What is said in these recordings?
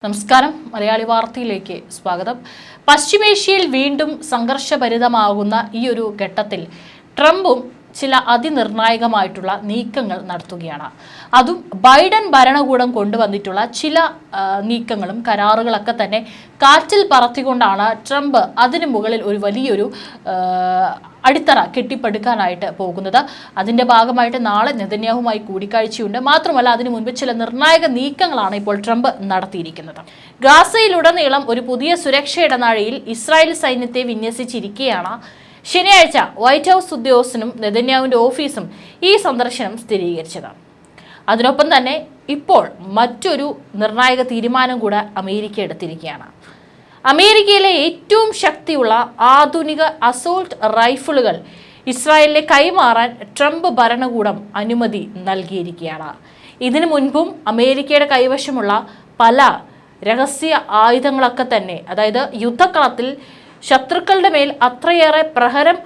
നമസ്കാരം മലയാളി വാർത്തയിലേക്ക് സ്വാഗതം. പശ്ചിമേഷ്യയിൽ വീണ്ടും സംഘർഷഭരിതമാകുന്ന ഈ ഒരു ഘട്ടത്തിൽ ട്രംപും ചില അതിനിർണായകമായിട്ടുള്ള നീക്കങ്ങൾ നടത്തുകയാണ്. അതും ബൈഡൻ ഭരണകൂടം കൊണ്ടുവന്നിട്ടുള്ള ചില നീക്കങ്ങളും കരാറുകളൊക്കെ തന്നെ കാറ്റിൽ പറത്തിക്കൊണ്ടാണ് ട്രംപ് അതിനു മുകളിൽ ഒരു വലിയൊരു അടിത്തറ കെട്ടിപ്പടുക്കാനായിട്ട് പോകുന്നത്. അതിൻ്റെ ഭാഗമായിട്ട് നാളെ നെതന്യാഹുമായി കൂടിക്കാഴ്ചയുണ്ട്. മാത്രമല്ല അതിനു മുൻപ് ചില നിർണായക നീക്കങ്ങളാണ് ഇപ്പോൾ ട്രംപ് നടത്തിയിരിക്കുന്നത്. ഗാസയിലുടനീളം ഒരു പുതിയ സുരക്ഷാ ഇടനാഴിയിൽ ഇസ്രായേൽ സൈന്യത്തെ വിന്യസിച്ചിരിക്കുകയാണ്. ശനിയാഴ്ച വൈറ്റ് ഹൗസ് ഉദ്യോഗസ്ഥനും നെതന്യാഹുവിൻ്റെ ഓഫീസും ഈ സന്ദർശനം സ്ഥിരീകരിച്ചത്. അതിനൊപ്പം തന്നെ ഇപ്പോൾ മറ്റൊരു നിർണായക തീരുമാനം കൂടെ അമേരിക്ക എടുത്തിരിക്കുകയാണ്. അമേരിക്കയിലെ ഏറ്റവും ശക്തിയുള്ള ആധുനിക അസോൾട്ട് റൈഫിളുകൾ ഇസ്രായേലിനെ കൈമാറാൻ ട്രംപ് ഭരണകൂടം അനുമതി നൽകിയിരിക്കുകയാണ്. ഇതിനു മുൻപും അമേരിക്കയുടെ കൈവശമുള്ള പല രഹസ്യ ആയുധങ്ങളൊക്കെ തന്നെ, അതായത് യുദ്ധക്കളത്തിൽ ശത്രുക്കളുടെ മേൽ അത്രയേറെ പ്രഹരം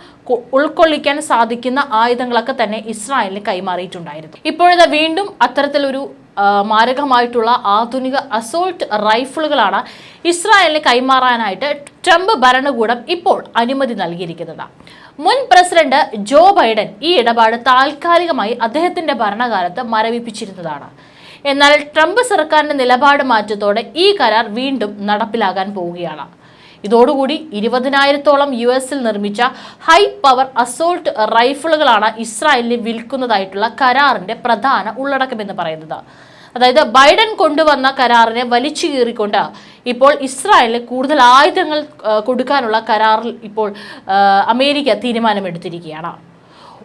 ഉൾക്കൊള്ളിക്കാൻ സാധിക്കുന്ന ആയുധങ്ങളൊക്കെ തന്നെ ഇസ്രായേലിന് കൈമാറിയിട്ടുണ്ടായിരുന്നു. ഇപ്പോഴത്തെ വീണ്ടും അത്തരത്തിലൊരു മാരകമായിട്ടുള്ള ആധുനിക അസോൾട്ട് റൈഫിളുകളാണ് ഇസ്രായേലിന് കൈമാറാനായിട്ട് ട്രംപ് ഭരണകൂടം ഇപ്പോൾ അനുമതി നൽകിയിരിക്കുന്നത്. മുൻ പ്രസിഡന്റ് ജോ ബൈഡൻ ഈ ഇടപാട് താൽക്കാലികമായി അദ്ദേഹത്തിന്റെ ഭരണകാലത്ത് മരവിപ്പിച്ചിരുന്നതാണ്. എന്നാൽ ട്രംപ് സർക്കാരിന്റെ നിലപാട് മാറ്റത്തോടെ ഈ കരാർ വീണ്ടും നടപ്പിലാകാൻ പോവുകയാണ്. ഇതോടുകൂടി 20,000-ഓളം US-ൽ നിർമ്മിച്ച ഹൈ പവർ അസോൾട്ട് റൈഫിളുകളാണ് ഇസ്രായേലിന് വിൽക്കുന്നതായിട്ടുള്ള കരാറിന്റെ പ്രധാന ഉള്ളടക്കമെന്ന് പറയുന്നത്. അതായത് ബൈഡൻ കൊണ്ടുവന്ന കരാറിനെ വലിച്ചു കീറിക്കൊണ്ട് ഇപ്പോൾ ഇസ്രായേലിന് കൂടുതൽ ആയുധങ്ങൾ കൊടുക്കാനുള്ള കരാറിൽ ഇപ്പോൾ അമേരിക്ക തീരുമാനമെടുത്തിരിക്കുകയാണ്.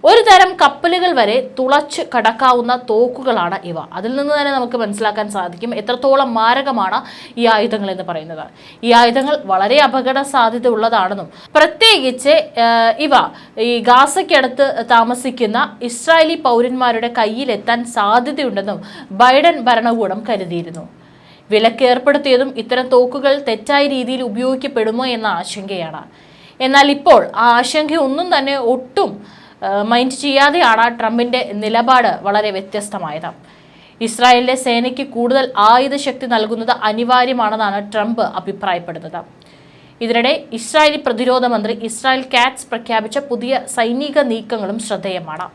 ഒരു തരം കപ്പലുകൾ വരെ തുളച്ച് കടക്കാവുന്ന തോക്കുകളാണ് ഇവ. അതിൽ നിന്ന് തന്നെ നമുക്ക് മനസ്സിലാക്കാൻ സാധിക്കും എത്രത്തോളം മാരകമാണ് ഈ ആയുധങ്ങൾ എന്ന് പറയുന്നത്. ഈ ആയുധങ്ങൾ വളരെ അപകട സാധ്യത ഉള്ളതാണെന്നും പ്രത്യേകിച്ച് ഇവ ഈ ഗാസയ്ക്കടുത്ത് താമസിക്കുന്ന ഇസ്രായേലി പൗരന്മാരുടെ കയ്യിലെത്താൻ സാധ്യതയുണ്ടെന്നും ബൈഡൻ ഭരണകൂടം കരുതിയിരുന്നു. വിലക്ക് ഏർപ്പെടുത്തിയതും ഇത്തരം തോക്കുകൾ തെറ്റായ രീതിയിൽ ഉപയോഗിക്കപ്പെടുമോ എന്ന ആശങ്കയാണ്. എന്നാൽ ഇപ്പോൾ ആ ആശങ്കയൊന്നും തന്നെ ഒട്ടും മൈൻഡ് ചെയ്യാതെയാണ് ട്രംപിന്റെ നിലപാട് വളരെ വ്യത്യസ്തമായത്. ഇസ്രായേലിലെ സേനയ്ക്ക് കൂടുതൽ ആയുധശക്തി നൽകുന്നത് അനിവാര്യമാണെന്നാണ് ട്രംപ് അഭിപ്രായപ്പെടുന്നത്. ഇതിനിടെ ഇസ്രായേലി പ്രതിരോധ മന്ത്രി ഇസ്രായേൽ കാറ്റ്സ് പ്രഖ്യാപിച്ച പുതിയ സൈനിക നീക്കങ്ങളും ശ്രദ്ധേയമാണ്.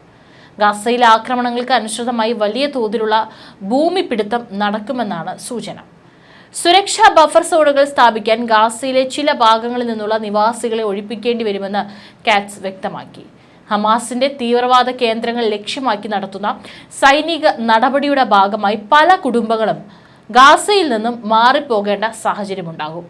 ഗാസയിലെ ആക്രമണങ്ങൾക്ക് അനുസൃതമായി വലിയ തോതിലുള്ള ഭൂമിപിടുത്തം നടക്കുമെന്നാണ് സൂചന. സുരക്ഷാ ബഫർ സോണുകൾ സ്ഥാപിക്കാൻ ഗാസയിലെ ചില ഭാഗങ്ങളിൽ നിന്നുള്ള നിവാസികളെ ഒഴിപ്പിക്കേണ്ടി വരുമെന്ന് കാറ്റ്സ് വ്യക്തമാക്കി. ഹമാസിന്റെ തീവ്രവാദ കേന്ദ്രങ്ങൾ ലക്ഷ്യമാക്കി നടത്തുന്ന സൈനിക നടപടിയുടെ ഭാഗമായി പല കുടുംബങ്ങളും ഗാസയിൽ നിന്നും മാറിപ്പോകേണ്ട സാഹചര്യമുണ്ടാകും.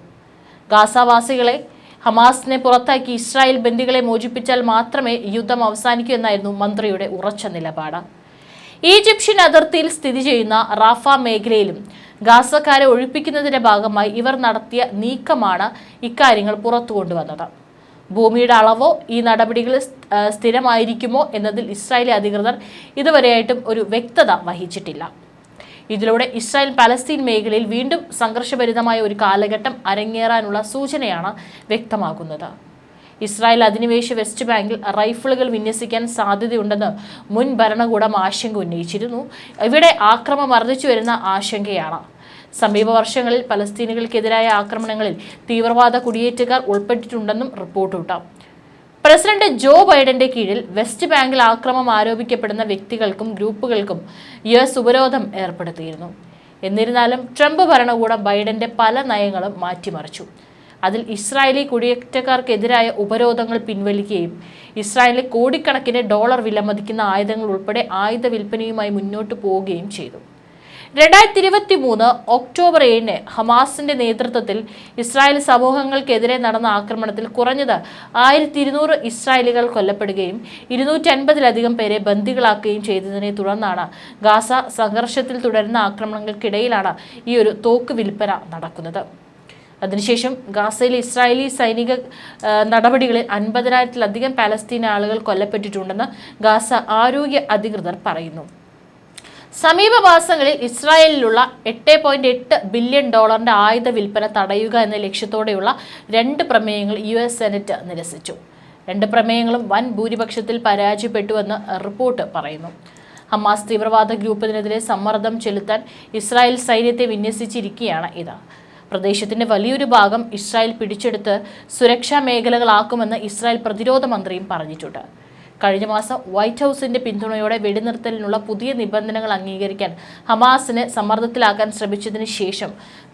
ഗാസവാസികളെ ഹമാസിനെ പുറത്താക്കി ഇസ്രായേൽ ബന്ദികളെ മോചിപ്പിച്ചാൽ മാത്രമേ യുദ്ധം അവസാനിക്കൂ എന്നായിരുന്നു മന്ത്രിയുടെ ഉറച്ച നിലപാട്. ഈജിപ്ഷ്യൻ അതിർത്തിയിൽ സ്ഥിതി ചെയ്യുന്ന റാഫ മേഖലയിലും ഗാസക്കാരെ ഒഴിപ്പിക്കുന്നതിന്റെ ഭാഗമായി ഇവർ നടത്തിയ നീക്കമാണ് ഇക്കാര്യങ്ങൾ പുറത്തു കൊണ്ടുവന്നത്. ഭൂമിയുടെ അളവോ ഈ നടപടികൾ സ്ഥിരമായിരിക്കുമോ എന്നതിൽ ഇസ്രായേലി അധികൃതർ ഇതുവരെയായിട്ടും ഒരു വ്യക്തത വഹിച്ചിട്ടില്ല. ഇതിലൂടെ ഇസ്രായേൽ പലസ്തീൻ മേഖലയിൽ വീണ്ടും സംഘർഷഭരിതമായ ഒരു കാലഘട്ടം അരങ്ങേറാനുള്ള സൂചനയാണ് വ്യക്തമാക്കുന്നത്. ഇസ്രായേൽ അധിനിവേശ വെസ്റ്റ് ബാങ്കിൽ റൈഫിളുകൾ വിന്യസിക്കാൻ സാധ്യതയുണ്ടെന്ന് മുൻ ഭരണകൂടം ആശങ്ക ഉന്നയിച്ചിരുന്നു. ഇവിടെ ആക്രമണം വർദ്ധിച്ചു വരുന്ന ആശങ്കയാണ്. സമീപ വർഷങ്ങളിൽ പലസ്തീനുകൾക്കെതിരായ ആക്രമണങ്ങളിൽ തീവ്രവാദ കുടിയേറ്റക്കാർ ഉൾപ്പെട്ടിട്ടുണ്ടെന്നും റിപ്പോർട്ടുണ്ടാം. പ്രസിഡന്റ് ജോ ബൈഡന്റെ കീഴിൽ വെസ്റ്റ് ബാങ്കിൽ ആക്രമണം ആരോപിക്കപ്പെടുന്ന വ്യക്തികൾക്കും ഗ്രൂപ്പുകൾക്കും US ഉപരോധം ഏർപ്പെടുത്തിയിരുന്നു. എന്നിരുന്നാലും ട്രംപ് ഭരണകൂടം ബൈഡന്റെ പല നയങ്ങളും മാറ്റിമറിച്ചു. അതിൽ ഇസ്രായേലി കുടിയേറ്റക്കാർക്കെതിരായ ഉപരോധങ്ങൾ പിൻവലിക്കുകയും ഇസ്രായേലിലെ കോടിക്കണക്കിന് ഡോളർ വിലമതിക്കുന്ന ആയുധങ്ങൾ ഉൾപ്പെടെ ആയുധ വിൽപ്പനയുമായി മുന്നോട്ട് പോവുകയും ചെയ്തു. 2023 ഒക്ടോബർ 7 ഹമാസിന്റെ നേതൃത്വത്തിൽ ഇസ്രായേൽ സമൂഹങ്ങൾക്കെതിരെ നടന്ന ആക്രമണത്തിൽ കുറഞ്ഞത് 1200 ഇസ്രായേലികൾ കൊല്ലപ്പെടുകയും 250-ലധികം പേരെ ബന്ദികളാക്കുകയും ചെയ്തതിനെ തുടർന്നാണ് ഗാസ സംഘർഷത്തിൽ തുടരുന്ന ആക്രമണങ്ങൾക്കിടയിലാണ് ഈ ഒരു തോക്ക് വിൽപ്പന നടക്കുന്നത്. അതിനുശേഷം ഗാസയിലെ ഇസ്രായേലി സൈനിക നടപടികളിൽ 50,000-ലധികം പാലസ്തീൻ ആളുകൾ കൊല്ലപ്പെട്ടിട്ടുണ്ടെന്ന് ഗാസ ആരോഗ്യ അധികൃതർ പറയുന്നു. സമീപമാസങ്ങളിൽ ഇസ്രായേലിലുള്ള $8.8 ബില്യൺ ആയുധ വിൽപ്പന തടയുക എന്ന ലക്ഷ്യത്തോടെയുള്ള 2 പ്രമേയങ്ങൾ US സെനറ്റ് നിരസിച്ചു. 2 പ്രമേയങ്ങളും വൻ ഭൂരിപക്ഷത്തിൽ പരാജയപ്പെട്ടുവെന്ന് റിപ്പോർട്ട് പറയുന്നു. ഹമാസ് തീവ്രവാദ ഗ്രൂപ്പിനെതിരെ സമ്മർദ്ദം ചെലുത്താൻ ഇസ്രായേൽ സൈന്യത്തെ വിന്യസിച്ചിരിക്കുകയാണ് ഇത്. പ്രദേശത്തിന്റെ വലിയൊരു ഭാഗം ഇസ്രായേൽ പിടിച്ചെടുത്ത് സുരക്ഷാ മേഖലകളാക്കുമെന്ന് ഇസ്രായേൽ പ്രതിരോധ മന്ത്രിയും പറഞ്ഞിട്ടുണ്ട്. കഴിഞ്ഞ മാസം വൈറ്റ് ഹൌസിന്റെ പിന്തുണയോടെ വെടിനിർത്തലിനുള്ള പുതിയ നിബന്ധനകൾ അംഗീകരിക്കാൻ ഹമാസിനെ സമ്മർദ്ദത്തിലാക്കാൻ ശ്രമിച്ചതിന് ശേഷം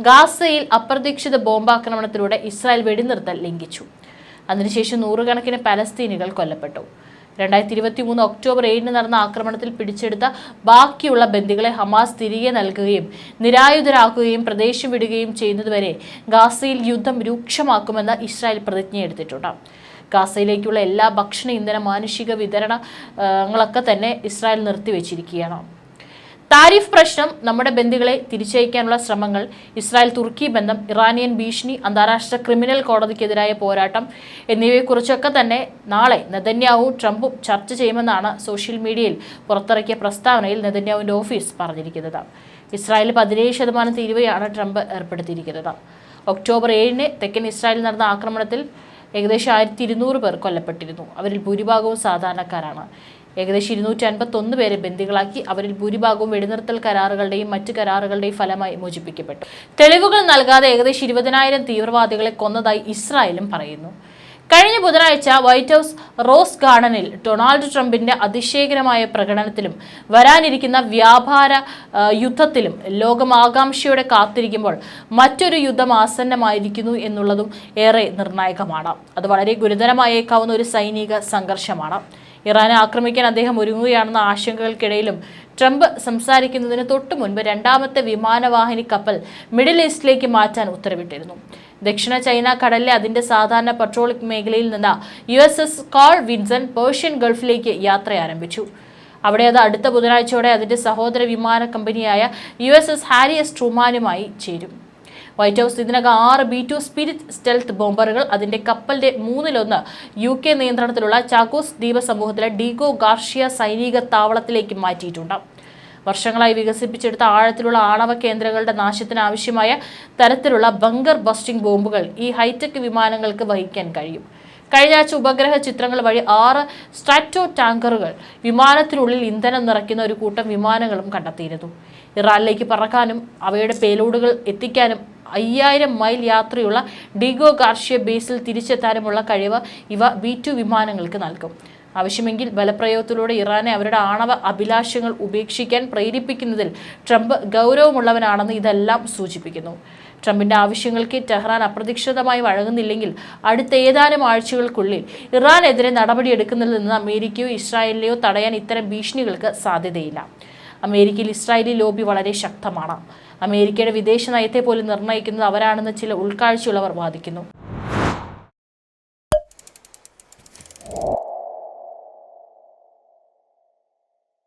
ഗാസയിൽ അപ്രതീക്ഷിത ബോംബാക്രമണത്തിലൂടെ ഇസ്രായേൽ വെടിനിർത്തൽ ലംഘിച്ചു. അതിനുശേഷം നൂറുകണക്കിന് പലസ്തീനികൾ കൊല്ലപ്പെട്ടു. 2023 ഒക്ടോബർ 7 നടന്ന ആക്രമണത്തിൽ പിടിച്ചെടുത്ത ബാക്കിയുള്ള ബന്ദികളെ ഹമാസ് തിരികെ നൽകുകയും നിരായുധരാക്കുകയും പ്രദേശം വിടുകയും ചെയ്യുന്നതുവരെ ഗാസയിൽ യുദ്ധം രൂക്ഷമാക്കുമെന്ന് ഇസ്രായേൽ പ്രതിജ്ഞയെടുത്തിട്ടുണ്ട്. ഗാസയിലേക്കുള്ള എല്ലാ ഭക്ഷണ ഇന്ധന മാനുഷിക വിതരണങ്ങളൊക്കെ തന്നെ ഇസ്രായേൽ നിർത്തിവെച്ചിരിക്കുകയാണ്. താരിഫ് പ്രശ്നം, നമ്മുടെ ബന്ദികളെ തിരിച്ചയക്കാനുള്ള ശ്രമങ്ങൾ, ഇസ്രായേൽ തുർക്കി ബന്ധം, ഇറാനിയൻ ഭീഷണി, അന്താരാഷ്ട്ര ക്രിമിനൽ കോടതിക്കെതിരായ പോരാട്ടം എന്നിവയെക്കുറിച്ചൊക്കെ തന്നെ നാളെ നെതന്യാഹുവും ട്രംപും ചർച്ച ചെയ്യുമെന്നാണ് സോഷ്യൽ മീഡിയയിൽ പുറത്തിറക്കിയ പ്രസ്താവനയിൽ നെതന്യാഹുവിന്റെ ഓഫീസ് പറഞ്ഞിരിക്കുന്നത്. ഇസ്രായേലിൽ 17% തീരുവയാണ് ട്രംപ് ഏർപ്പെടുത്തിയിരിക്കുന്നത്. ഒക്ടോബർ 7 തെക്കൻ ഇസ്രായേലിൽ നടന്ന ആക്രമണത്തിൽ ഏകദേശം 1200 പേർ കൊല്ലപ്പെട്ടിരുന്നു. അവരിൽ ഭൂരിഭാഗവും സാധാരണക്കാരാണ്. ഏകദേശം 251 പേരെ ബന്ദികളാക്കി. അവരിൽ ഭൂരിഭാഗവും വെടിനിർത്തൽ കരാറുകളുടെയും മറ്റ് കരാറുകളുടെയും ഫലമായി മോചിപ്പിക്കപ്പെട്ടു. തെളിവുകൾ നൽകാതെ ഏകദേശം 20,000 തീവ്രവാദികളെ കൊന്നതായി ഇസ്രായേലും പറയുന്നു. കഴിഞ്ഞ ബുധനാഴ്ച വൈറ്റ് ഹൌസ് റോസ് ഗാർഡനിൽ ഡൊണാൾഡ് ട്രംപിന്റെ അതിശയകരമായ പ്രകടനത്തിലും വരാനിരിക്കുന്ന വ്യാപാര യുദ്ധത്തിലും ലോകം ആകാംക്ഷയോടെ കാത്തിരിക്കുമ്പോൾ മറ്റൊരു യുദ്ധം ആസന്നമായിരിക്കുന്നു എന്നുള്ളതും ഏറെ നിർണായകമാണ്. അത് വളരെ ഗുരുതരമായേക്കാവുന്ന ഒരു സൈനിക സംഘർഷമാണ്. ഇറാനെ ആക്രമിക്കാൻ അദ്ദേഹം ഒരുങ്ങുകയാണെന്ന ആശങ്കകൾക്കിടയിലും ട്രംപ് സംസാരിക്കുന്നതിന് തൊട്ടു മുൻപ് രണ്ടാമത്തെ വിമാനവാഹിനി കപ്പൽ മിഡിൽ ഈസ്റ്റിലേക്ക് മാറ്റാൻ ഉത്തരവിട്ടിരുന്നു. ദക്ഷിണ ചൈന കടലിലെ അതിന്റെ സാധാരണ പട്രോളിംഗ് മേഖലയിൽ നിന്ന് USS കാൾ വിൻസൺ പേർഷ്യൻ ഗൾഫിലേക്ക് യാത്ര ആരംഭിച്ചു. അവിടെ അത് അടുത്ത ബുധനാഴ്ചയോടെ അതിന്റെ സഹോദര വിമാന കമ്പനിയായ USS ഹാരി എസ് ട്രൂമാനുമായി ചേരും. വൈറ്റ് ഹൌസ് ഇതിനകം 6 B-2 സ്പിരിറ്റ് സ്റ്റെൽത്ത് ബോംബറുകൾ അതിന്റെ കപ്പലിന്റെ 1/3 UK നിയന്ത്രണത്തിലുള്ള ചാക്കോസ് ദ്വീപ സമൂഹത്തിലെ ഡീഗോ ഗാർഷ്യ സൈനിക താവളത്തിലേക്ക് മാറ്റിയിട്ടുണ്ട്. വർഷങ്ങളായി വികസിപ്പിച്ചെടുത്ത ആഴത്തിലുള്ള ആണവ കേന്ദ്രങ്ങളുടെ നാശത്തിന് ആവശ്യമായ തരത്തിലുള്ള ബങ്കർ ബസ്റ്റിംഗ് ബോംബുകൾ ഈ ഹൈടെക് വിമാനങ്ങൾക്ക് വഹിക്കാൻ കഴിയും. കഴിഞ്ഞ ആഴ്ച ഉപഗ്രഹ ചിത്രങ്ങൾ വഴി 6 സ്ട്രാറ്റോ ടാങ്കറുകൾ വിമാനത്തിനുള്ളിൽ ഇന്ധനം നിറയ്ക്കുന്ന ഒരു കൂട്ടം വിമാനങ്ങളും കണ്ടെത്തിയിരുന്നു. ഇറാനിലേക്ക് പറക്കാനും അവയുടെ പേലോഡുകൾ എത്തിക്കാനും 5000 മൈൽ യാത്രയുള്ള ഡീഗോ ഗാർഷ്യ ബേസിൽ തിരിച്ചെത്താനുമുള്ള കഴിവ് ഇവ B-2 വിമാനങ്ങൾക്ക് നൽകും. ആവശ്യമെങ്കിൽ ബലപ്രയോഗത്തിലൂടെ ഇറാനെ അവരുടെ ആണവ അഭിലാഷങ്ങൾ ഉപേക്ഷിക്കാൻ പ്രേരിപ്പിക്കുന്നതിൽ ട്രംപ് ഗൗരവമുള്ളവനാണെന്ന് ഇതെല്ലാം സൂചിപ്പിക്കുന്നു. ട്രംപിന്റെ ആവശ്യങ്ങൾക്ക് ടെഹ്റാൻ അപ്രതീക്ഷിതമായി വഴങ്ങുന്നില്ലെങ്കിൽ അടുത്ത ഏതാനും ആഴ്ചകൾക്കുള്ളിൽ ഇറാനെതിരെ നടപടിയെടുക്കുന്നതിൽ നിന്ന് അമേരിക്കയോ ഇസ്രായേലിനെയോ തടയാൻ ഇത്തരം ഭീഷണികൾക്ക് സാധ്യതയില്ല. അമേരിക്കയിൽ ഇസ്രായേലി ലോബി വളരെ ശക്തമാണ്. അമേരിക്കയുടെ വിദേശ നയത്തെ പോലും നിർണ്ണയിക്കുന്നത് അവരാണെന്ന് ചില ഉൾക്കാഴ്ചയുള്ളവർ വാദിക്കുന്നു.